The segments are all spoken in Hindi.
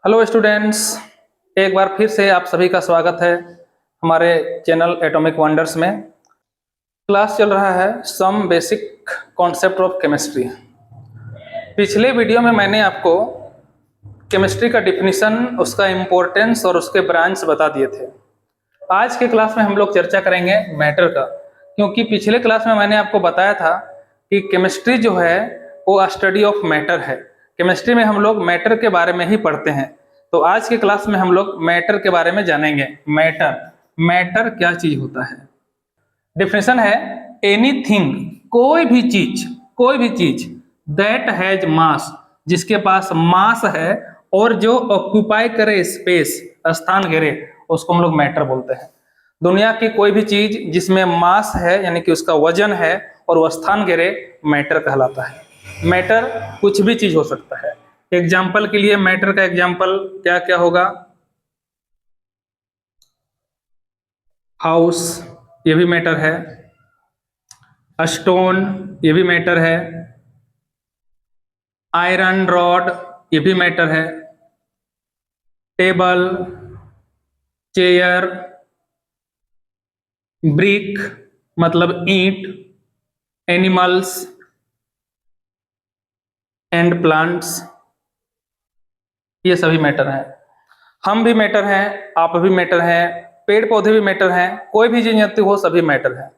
हेलो स्टूडेंट्स, एक बार फिर से आप सभी का स्वागत है हमारे चैनल एटॉमिक वंडर्स में। क्लास चल रहा है some basic concept of chemistry. पिछले वीडियो में मैंने आपको केमिस्ट्री का डिफिनीशन, उसका इम्पोर्टेंस और उसके ब्रांच बता दिए थे। आज के क्लास में हम लोग चर्चा करेंगे मैटर का, क्योंकि पिछले क्लास में मैंने आपको बताया था कि केमिस्ट्री जो है वो स्टडी ऑफ मैटर है। केमिस्ट्री में हम लोग मैटर के बारे में ही पढ़ते हैं। तो आज के क्लास में हम लोग मैटर के बारे में जानेंगे। मैटर क्या चीज होता है। डिफिनेशन है एनीथिंग, कोई भी चीज दैट हैज मास, जिसके पास मास है और जो ऑक्यूपाई करे स्पेस, स्थान घेरे, उसको हम लोग मैटर बोलते हैं। दुनिया की कोई भी चीज जिसमें मास है यानी कि उसका वजन है और वह स्थान घेरे, मैटर कहलाता है। मैटर कुछ भी चीज हो सकता है। एग्जाम्पल के लिए मैटर का एग्जाम्पल क्या क्या होगा? हाउस, ये भी मैटर है। स्टोन, ये भी मैटर है। आयरन रॉड, ये भी मैटर है। टेबल, चेयर, ब्रिक मतलब ईंट, एनिमल्स एंड प्लांट्स, ये सभी मैटर हैं। हम भी मैटर हैं, आप भी मैटर हैं, पेड़ पौधे भी मैटर हैं। कोई भी चीज हो, सभी मैटर है।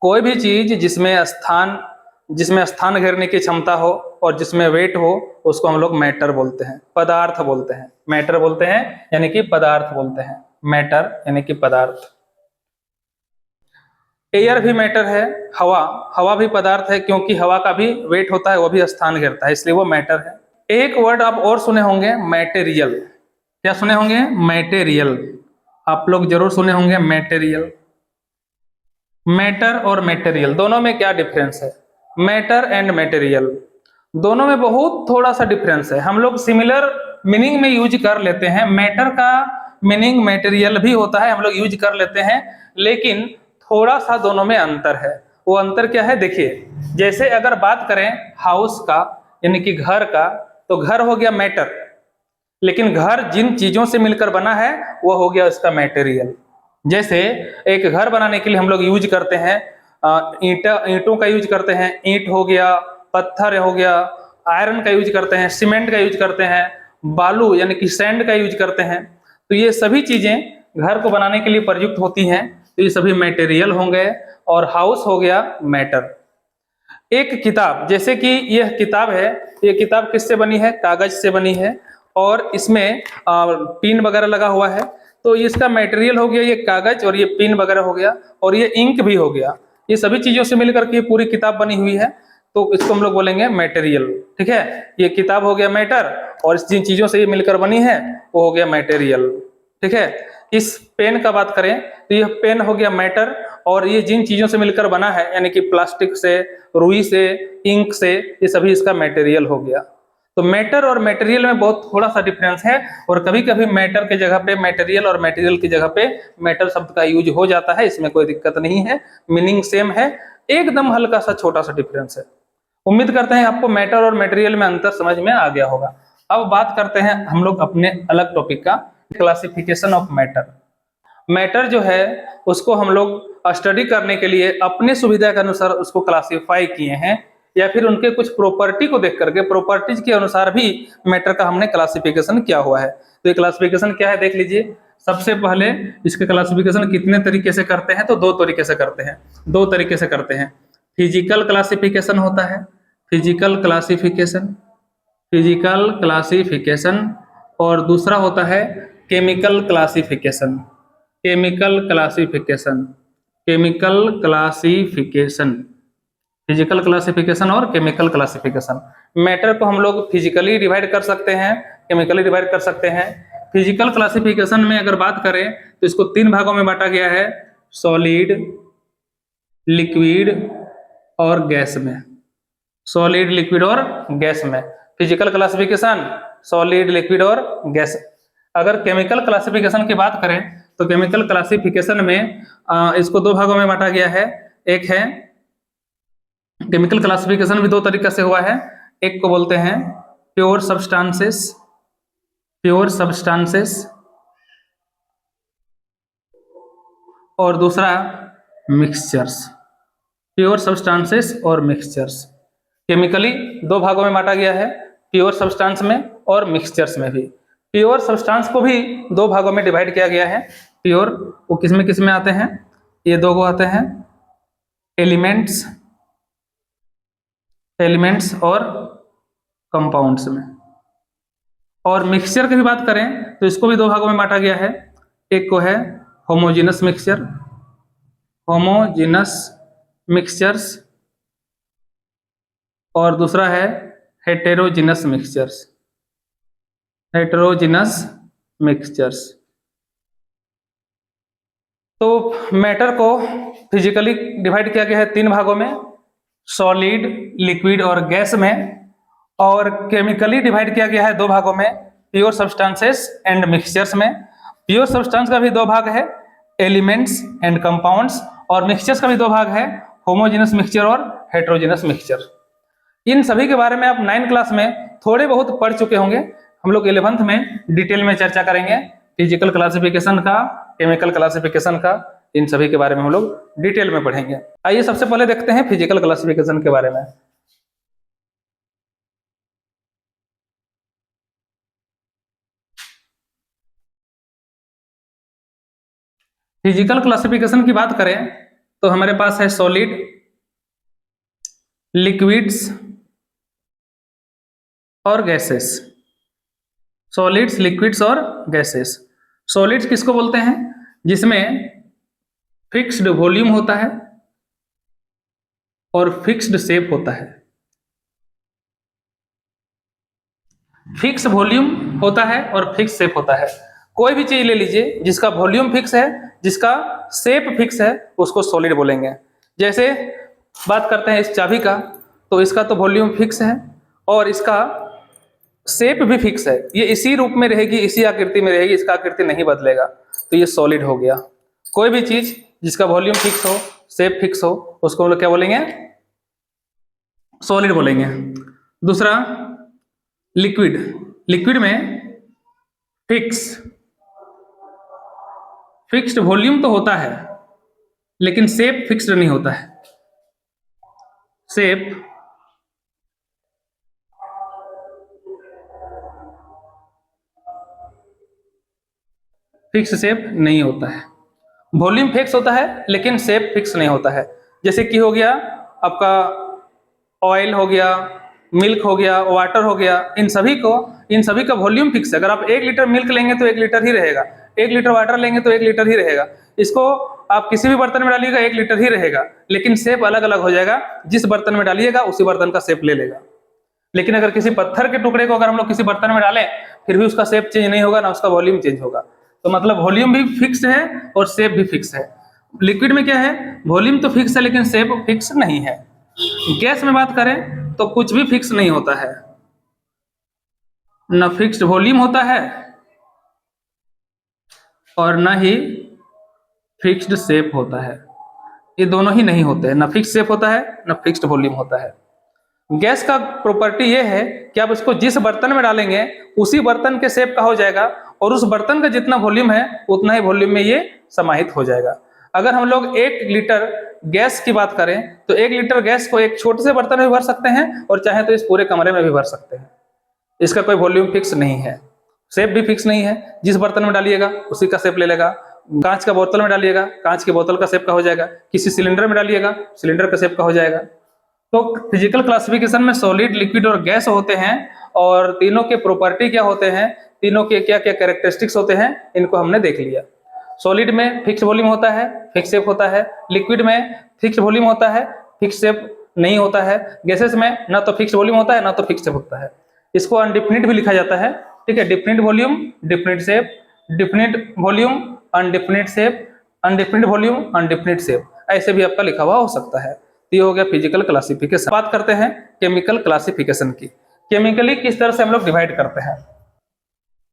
कोई भी चीज जिसमें स्थान घेरने की क्षमता हो और जिसमें वेट हो, उसको हम लोग मैटर बोलते हैं, पदार्थ बोलते हैं। मैटर बोलते हैं यानी कि पदार्थ बोलते हैं। मैटर यानी कि पदार्थ। एयर भी मैटर है। हवा भी पदार्थ है, क्योंकि हवा का भी वेट होता है, वो भी स्थान घेरता है, इसलिए वो मैटर है। एक वर्ड आप और सुने होंगे, मैटेरियल। क्या सुने होंगे? मैटेरियल। आप लोग जरूर सुने होंगे मैटेरियल। मैटर और मैटेरियल दोनों में क्या डिफरेंस है? मैटर एंड मैटेरियल दोनों में बहुत थोड़ा सा डिफरेंस है। हम लोग सिमिलर मीनिंग में यूज कर लेते हैं। मैटर का मीनिंग मैटेरियल भी होता है, हम लोग यूज कर लेते हैं, लेकिन थोड़ा सा दोनों में अंतर है। वो अंतर क्या है? देखिए, जैसे अगर बात करें हाउस का यानी कि घर का, तो घर हो गया मैटर, लेकिन घर जिन चीजों से मिलकर बना है वो हो गया उसका मैटेरियल। जैसे एक घर बनाने के लिए हम लोग यूज करते हैं ईंटों का यूज करते हैं, ईंट हो गया, पत्थर हो गया, आयरन का यूज करते हैं, सीमेंट का यूज करते हैं, बालू यानी कि सैंड का यूज करते हैं। तो ये सभी चीजें घर को बनाने के लिए प्रयुक्त होती हैं, तो ये सभी मटेरियल होंगे। और हाउस हो गया मैटर। एक किताब, जैसे कि यह किताब है, ये किताब किससे बनी है? कागज से बनी है, और इसमें पिन वगैरह लगा हुआ है, तो इसका मटेरियल हो गया ये कागज, और ये पिन वगैरह हो गया, और ये इंक भी हो गया। ये सभी चीजों से मिलकर के पूरी किताब बनी हुई है, तो इसको हम लोग बोलेंगे मटेरियल। ठीक है, ये किताब हो गया मैटर, और जिन चीजों से ये मिलकर बनी है वो हो गया मटेरियल। ठीक है, इस पेन का बात करें तो यह पेन हो गया मैटर, और ये जिन चीजों से मिलकर बना है यानी कि प्लास्टिक से, रुई से, इंक से, ये सभी इसका मटेरियल हो गया। तो मैटर और मटेरियल में बहुत थोड़ा सा डिफरेंस है, और कभी कभी मैटर के जगह पे मटेरियल और मटेरियल की जगह पे मैटर शब्द का यूज हो जाता है, इसमें कोई दिक्कत नहीं है, मीनिंग सेम है, एकदम हल्का सा छोटा सा डिफरेंस है। उम्मीद करते हैं आपको मैटर और मटेरियल में अंतर समझ में आ गया होगा। अब बात करते हैं हम लोग अपने अलग टॉपिक का, क्लासिफिकेशन ऑफ मैटर। मैटर जो है उसको हम लोग स्टडी करने के लिए अपने सुविधा के अनुसार उसको क्लासिफाई किए हैं, या फिर उनके कुछ प्रॉपर्टी को देख करके, प्रॉपर्टीज के अनुसार भी मैटर का हमने क्लासिफिकेशन किया हुआ है। तो ये क्लासिफिकेशन क्या है देख लीजिए। सबसे पहले इसके क्लासिफिकेशन कितने तरीके से करते हैं? तो दो तरीके से करते हैं। फिजिकल क्लासिफिकेशन होता है, फिजिकल क्लासिफिकेशन, और दूसरा होता है chemical classification. Chemical classification, chemical classification, physical classification और केमिकल क्लासिफिकेशन। मैटर को हम लोग फिजिकली डिवाइड कर सकते हैं, केमिकली डिवाइड कर सकते हैं। फिजिकल क्लासिफिकेशन में अगर बात करें तो इसको तीन भागों में बांटा गया है, सॉलिड, लिक्विड और गैस में। सॉलिड, लिक्विड और गैस में फिजिकल क्लासिफिकेशन, सॉलिड, लिक्विड और गैस। अगर केमिकल क्लासिफिकेशन की बात करें तो केमिकल क्लासिफिकेशन में इसको दो भागों में बांटा गया है। एक है केमिकल क्लासिफिकेशन भी दो तरीके से हुआ है, एक को बोलते हैं प्योर सब्सटेंसेस, प्योर सब्सटेंसेस, और दूसरा मिक्सचर्स। प्योर सब्सटेंसेस और मिक्सचर्स केमिकली दो भागों में बांटा गया है, प्योर सब्सटेंस में और मिक्सचर्स में भी। प्योर सब्सटेंस को भी दो भागों में डिवाइड किया गया है। प्योर वो किस में आते हैं, ये दो को आते हैं एलिमेंट्स, एलिमेंट्स और कंपाउंड्स में। और मिक्सचर की भी बात करें तो इसको भी दो भागों में बांटा गया है। एक को है होमोजेनस मिक्सचर, होमोजेनस मिक्सचर्स, और दूसरा है हेटेरोजेनस मिक्सचर्स, हेटेरोजेनस मिक्सचर्स। तो मैटर को फिजिकली डिवाइड किया गया है तीन भागों में, सॉलिड, लिक्विड और गैस में। और केमिकली डिवाइड किया गया है दो भागों में, प्योर सब्सटेंसेस एंड मिक्सचर्स में। प्योर सब्सटेंस का भी दो भाग है, एलिमेंट्स एंड कंपाउंड्स, और मिक्सचर्स का भी दो भाग है, होमोजेनस मिक्सचर और हेटेरोजेनस मिक्सचर। इन सभी के बारे में आप 9 क्लास में थोड़े बहुत पढ़ चुके होंगे। हम लोग 11th में डिटेल में चर्चा करेंगे फिजिकल क्लासिफिकेशन का, केमिकल क्लासिफिकेशन का, इन सभी के बारे में हम लोग डिटेल में पढ़ेंगे। आइए सबसे पहले देखते हैं फिजिकल क्लासिफिकेशन के बारे में। फिजिकल क्लासिफिकेशन की बात करें तो हमारे पास है सॉलिड, लिक्विड्स और गैसेस। सॉलिड्स, लिक्विड्स और गैसेस। सॉलिड्स किसको बोलते हैं, जिसमें फिक्स्ड वॉल्यूम होता है और फिक्स्ड शेप होता है। फिक्स वॉल्यूम होता है और फिक्स शेप होता है। कोई भी चीज ले लीजिए जिसका वॉल्यूम फिक्स है, जिसका शेप फिक्स है, उसको सॉलिड बोलेंगे। जैसे बात करते हैं इस चाबी का, तो इसका तो वॉल्यूम फिक्स है और इसका शेप भी फिक्स है, ये इसी रूप में रहेगी, इसी आकृति में रहेगी, इसका आकृति नहीं बदलेगा, तो ये सॉलिड हो गया। कोई भी चीज जिसका वॉल्यूम फिक्स हो, शेप फिक्स हो, उसको हम लोग क्या बोलेंगे, सॉलिड बोलेंगे। दूसरा लिक्विड। लिक्विड में फिक्स्ड वॉल्यूम तो होता है लेकिन शेप फिक्स्ड नहीं होता है। शेप फिक्स शेप नहीं होता है। वॉल्यूम फिक्स होता है लेकिन शेप फिक्स नहीं होता है। जैसे कि हो गया आपका ऑयल, हो गया मिल्क, हो गया वाटर, हो गया, इन सभी का वॉल्यूम फिक्स है। अगर आप 1 लीटर मिल्क लेंगे तो 1 लीटर ही रहेगा, 1 लीटर वाटर लेंगे तो 1 लीटर ही रहेगा। इसको आप किसी भी बर्तन में डालिएगा 1 लीटर ही रहेगा, लेकिन शेप अलग अलग हो जाएगा। जिस बर्तन में डालिएगा उसी बर्तन का शेप ले लेगा। लेकिन अगर किसी पत्थर के टुकड़े को अगर हम लोग किसी बर्तन में डालें फिर भी उसका शेप चेंज नहीं होगा, ना उसका वॉल्यूम चेंज होगा। तो मतलब वॉल्यूम भी फिक्स है और शेप भी फिक्स है। लिक्विड में क्या है, वॉल्यूम तो फिक्स है लेकिन शेप फिक्स नहीं है। गैस में बात करें तो कुछ भी फिक्स नहीं होता है, न फिक्स्ड वॉल्यूम होता है और न ही फिक्स्ड शेप होता है। ये दोनों ही नहीं होते हैं, न फिक्स शेप होता है न फिक्स्ड वॉल्यूम होता है। गैस का प्रॉपर्टी ये है कि आप इसको जिस बर्तन में डालेंगे उसी बर्तन के शेप का हो जाएगा, और उस बर्तन का जितना वॉल्यूम है उतना ही वॉल्यूम में ये समाहित हो जाएगा। अगर हम लोग 1 लीटर गैस की बात करें तो 1 लीटर गैस को एक छोटे से बर्तन में भर सकते हैं और चाहे तो इस पूरे कमरे में भी भर सकते हैं। इसका कोई वॉल्यूम फिक्स नहीं है, शेप भी फिक्स नहीं है। जिस बर्तन में डालिएगा उसी का शेप ले लेगा। कांच का बोतल में डालिएगा, कांच की बोतल का शेप का हो जाएगा। किसी सिलेंडर में डालिएगा, सिलेंडर का शेप का हो जाएगा। तो फिजिकल क्लासिफिकेशन में सॉलिड, लिक्विड और गैस होते हैं, और तीनों के प्रॉपर्टी क्या होते हैं, तीनों के क्या क्या कैरेक्टरिस्टिक्स होते हैं, इनको हमने देख लिया। सॉलिड में फिक्स वॉल्यूम होता है, फिक्स शेप होता है। लिक्विड में फिक्स वॉल्यूम होता है, फिक्स शेप नहीं होता है। गैसेस में ना तो फिक्स वॉल्यूम होता है ना तो फिक्स शेप होता है। इसको अनडिफिनिट भी लिखा जाता है, ठीक है। Definite volume, definite shape, definite volume, undefinite shape, undefinite volume, undefinite shape, ऐसे भी आपका लिखा हुआ हो सकता है। ये हो गया फिजिकल क्लासिफिकेशन। बात करते हैं केमिकल क्लासिफिकेशन की। केमिकली किस तरह से हम लोग डिवाइड करते हैं।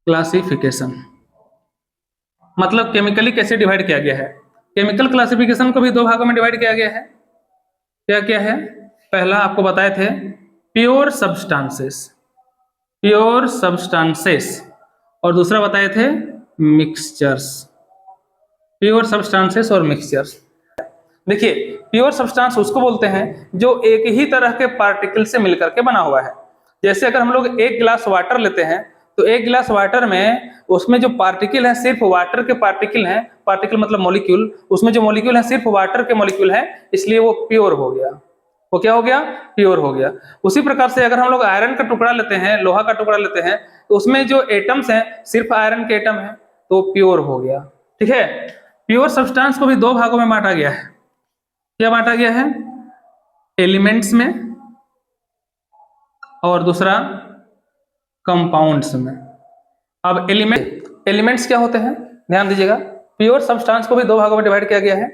क्लासिफिकेशन मतलब केमिकली कैसे डिवाइड किया गया है। केमिकल क्लासिफिकेशन को भी दो भागों में डिवाइड किया गया है। क्या क्या है, पहला आपको बताए थे प्योर सब्सटेंसेस, प्योर सब्सटेंसेस, और दूसरा बताए थे मिक्सचर्स, प्योर सब्सटेंसेस और मिक्सचर्स। देखिए प्योर सब्सटेंस उसको बोलते हैं जो एक ही तरह के पार्टिकल से मिलकर के बना हुआ है। जैसे अगर हम लोग एक गिलास वाटर लेते हैं तो एक गिलास वाटर में उसमें जो पार्टिकल है सिर्फ वाटर के पार्टिकल हैं, पार्टिकल मतलब मॉलिक्यूल, उसमें जो मॉलिक्यूल है सिर्फ वाटर के मॉलिक्यूल है, इसलिए वो प्योर हो गया। वो क्या हो गया? प्योर हो गया। उसी प्रकार से अगर हम लोग आयरन का टुकड़ा लेते हैं, लोहा का टुकड़ा लेते हैं, तो उसमें जो एटम्स हैं सिर्फ आयरन के एटम है, तो प्योर हो गया। ठीक है। प्योर सब्सटेंस को भी दो भागों में बांटा गया है। क्या बांटा गया है? एलिमेंट्स में और दूसरा कंपाउंड्स में। अब एलिमेंट्स क्या होते हैं ध्यान दीजिएगा। प्योर सब्सटेंस को भी दो भागों में डिवाइड किया गया है,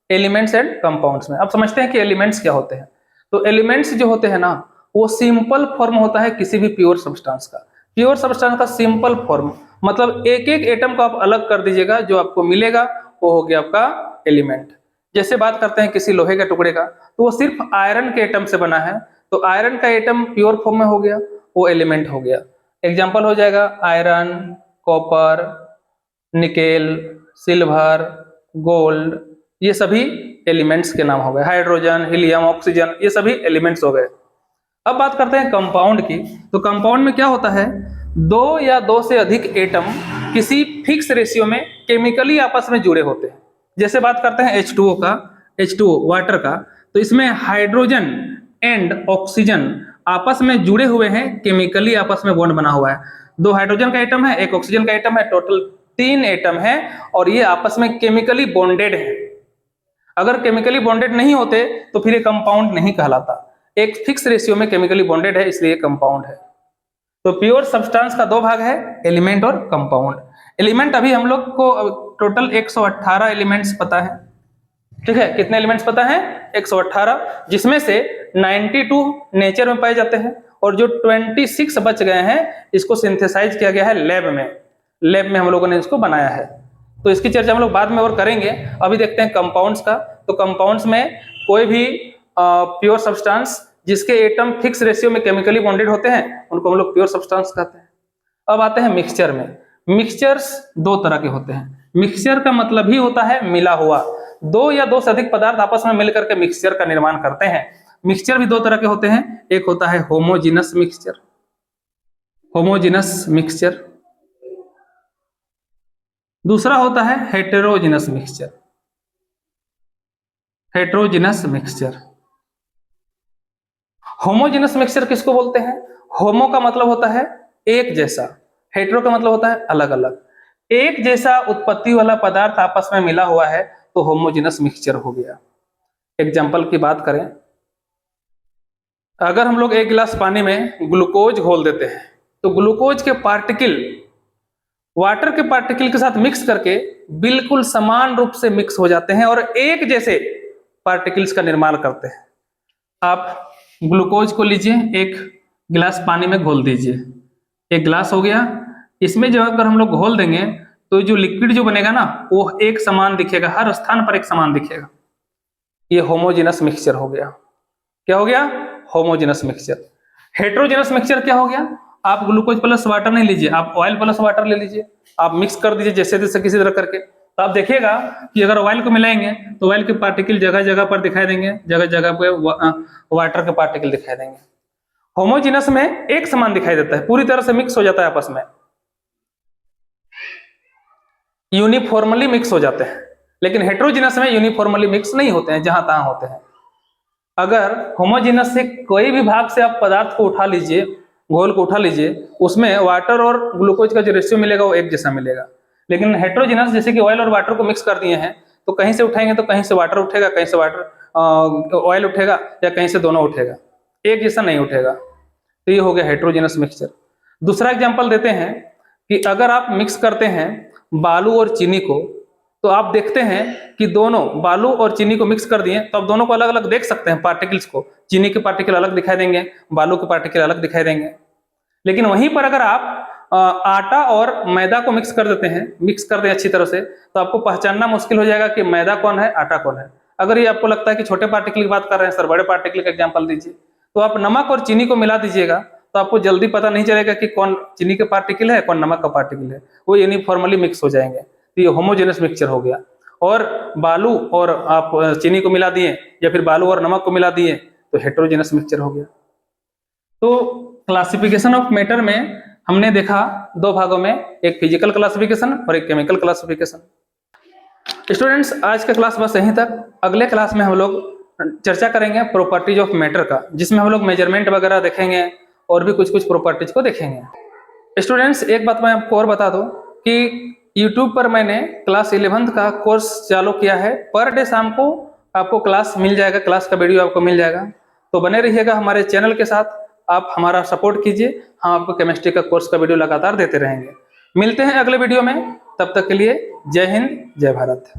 एलिमेंट्स एंड कंपाउंड्स में। अब समझते हैं कि एलिमेंट्स क्या होते हैं। तो एलिमेंट्स जो होते हैं ना, वो सिंपल फॉर्म होता है किसी भी प्योर सब्सटेंस का। प्योर सब्सटेंस का सिंपल फॉर्म मतलब एक एक एटम को आप अलग कर दीजिएगा, जो आपको मिलेगा वो हो गया आपका एलिमेंट। जैसे बात करते हैं किसी लोहे के टुकड़े का, तो वो सिर्फ आयरन के एटम से बना है, तो आयरन का एटम प्योर फॉर्म में हो गया, वो एलिमेंट हो गया। एग्जाम्पल हो जाएगा iron, copper, nickel, silver, gold, ये सभी एलिमेंट्स के नाम हो गए। हाइड्रोजन, हीलियम, ऑक्सीजन, ये सभी एलिमेंट्स हो गए। अब बात करते हैं कंपाउंड की। तो कंपाउंड में क्या होता है? दो या दो से अधिक एटम किसी फिक्स रेशियो में केमिकली आपस में जुड़े होते हैं। जैसे बात करते हैं H2O का, H2O वाटर का, तो इसमें हाइड्रोजन एंड ऑक्सीजन आपस में जुड़े हुए हैं, केमिकली आपस में बॉन्ड बना हुआ है। दो हाइड्रोजन का एटम है, एक ऑक्सीजन का एटम है, टोटल 3 एटम है और ये आपस में केमिकली बॉन्डेड है। अगर केमिकली बॉन्डेड नहीं होते तो फिर ये कंपाउंड नहीं कहलाता। एक फिक्स रेशियो में केमिकली बॉन्डेड है, इसलिए कंपाउंड है। तो प्योर सब्सटेंस का दो भाग है, एलिमेंट और कंपाउंड। एलिमेंट अभी हम लोग को टोटल 118 एलिमेंट्स पता है। ठीक है, कितने एलिमेंट्स पता है? 118, जिसमें से 92 नेचर में पाए जाते हैं और जो 26 बच गए हैं इसको सिंथेसाइज किया गया है लैब में हम लोगों ने इसको बनाया है। तो इसकी चर्चा हम लोग बाद में और करेंगे। अभी देखते हैं कंपाउंड्स का। तो कंपाउंड्स में कोई भी प्योर सब्सटेंस जिसके एटम फिक्स रेशियो में केमिकली बॉन्डेड होते हैं उनको हम लोग प्योर सब्सटेंस कहते हैं। अब आते हैं मिक्सचर में। मिक्सचर्स दो तरह के होते हैं। मिक्सचर का मतलब ही होता है मिला हुआ, दो या दो से अधिक पदार्थ आपस में मिलकर के मिक्सचर का निर्माण करते हैं। मिक्सचर भी दो तरह के होते हैं, एक होता है होमोजीनस मिक्सचर, दूसरा होता है हेटेरोजीनस मिक्सचर। होमोजीनस मिक्सचर किसको बोलते हैं? होमो का मतलब होता है एक जैसा, हेटेरो का मतलब होता है अलग अलग। एक जैसा उत्पत्ति वाला पदार्थ आपस में मिला हुआ है तो होमोजीनस मिक्सचर हो गया। एग्जाम्पल की बात करें, अगर हम लोग एक गिलास पानी में ग्लूकोज घोल देते हैं तो ग्लूकोज के पार्टिकल वाटर के पार्टिकल के साथ मिक्स करके बिल्कुल समान रूप से मिक्स हो जाते हैं और एक जैसे पार्टिकल्स का निर्माण करते हैं। आप ग्लूकोज को लीजिए, एक गिलास पानी में घोल दीजिए, एक गिलास हो गया। इसमें जो अगर हम लोग घोल देंगे तो जो लिक्विड जो बनेगा ना वो एक समान दिखेगा, हर स्थान पर एक समान दिखेगा। ये होमोजेनस मिक्सचर हो गया। क्या हो गया? Homogeneous mixture. हेटेरोजेनस मिक्सचर क्या हो गया? आप ग्लूकोज प्लस वाटर नहीं लीजिए, आप ऑयल प्लस वाटर ले लीजिए, आप मिक्स कर दीजिए जैसे तैसे किसी तरह करके। तो आप देखिएगा कि अगर ऑयल को मिलाएंगे तो ऑयल के पार्टिकल जगह जगह पर दिखाई देंगे, जगह जगह पे वाटर के पार्टिकल दिखाई देंगे। होमोजेनस में एक समान दिखाई देता है, पूरी तरह से मिक्स हो जाता है, आपस में यूनिफॉर्मली मिक्स हो जाते हैं। लेकिन हेटेरोजेनस में यूनिफॉर्मली मिक्स नहीं होते हैं, जहां तहां होते हैं। अगर होमोजेनस से कोई भी भाग से आप पदार्थ को उठा लीजिए, घोल को उठा लीजिए, उसमें वाटर और ग्लूकोज का जो रेशियो मिलेगा वो एक जैसा मिलेगा। लेकिन हेटेरोजेनस जैसे कि ऑयल और वाटर को मिक्स कर दिए हैं तो कहीं से उठाएंगे तो कहीं से वाटर उठेगा, कहीं से ऑयल उठेगा, या कहीं से दोनों उठेगा, एक जैसा नहीं उठेगा। तो ये हो गया हेटेरोजेनस मिक्सचर। दूसरा एग्जाम्पल देते हैं कि अगर आप मिक्स करते हैं बालू और चीनी को, तो आप देखते हैं कि दोनों बालू और चीनी को मिक्स कर दिए तो आप दोनों को अलग अलग देख सकते हैं पार्टिकल्स को। चीनी के पार्टिकल अलग दिखाई देंगे, बालू के पार्टिकल अलग दिखाई देंगे। लेकिन वहीं पर अगर आप आटा और मैदा को मिक्स कर देते हैं, मिक्स कर दें अच्छी तरह से, तो आपको पहचानना मुश्किल हो जाएगा कि मैदा कौन है, आटा कौन है। अगर ये आपको लगता है कि छोटे पार्टिकल की बात कर रहे हैं सर, बड़े पार्टिकल का एग्जाम्पल दीजिए, तो आप नमक और चीनी को मिला दीजिएगा तो आपको जल्दी पता नहीं चलेगा कि कौन चीनी का पार्टिकल है, कौन नमक का पार्टिकल है, वो यूनिफॉर्मली मिक्स हो जाएंगे, तो ये होमोजेनस मिक्सचर हो गया। और बालू और आप चीनी को मिला दिए या फिर बालू और नमक को मिला दिए तो हेटेरोजेनस मिक्सचर हो गया। तो क्लासिफिकेशन ऑफ मैटर में हमने देखा दो भागों में, एक फिजिकल क्लासिफिकेशन और एक केमिकल क्लासिफिकेशन। स्टूडेंट्स, आज का क्लास बस यहीं तक। अगले क्लास में हम लोग चर्चा करेंगे प्रॉपर्टीज ऑफ मैटर का, जिसमें हम लोग मेजरमेंट वगैरह देखेंगे और भी कुछ कुछ प्रॉपर्टीज को देखेंगे। स्टूडेंट्स, एक बात मैं आपको और बता दूं कि YouTube पर मैंने क्लास 11th का कोर्स चालू किया है। पर डे शाम को आपको क्लास मिल जाएगा, क्लास का वीडियो आपको मिल जाएगा। तो बने रहिएगा हमारे चैनल के साथ, आप हमारा सपोर्ट कीजिए, हम आपको केमिस्ट्री का कोर्स का वीडियो लगातार देते रहेंगे। मिलते हैं अगले वीडियो में, तब तक के लिए जय हिंद, जय भारत।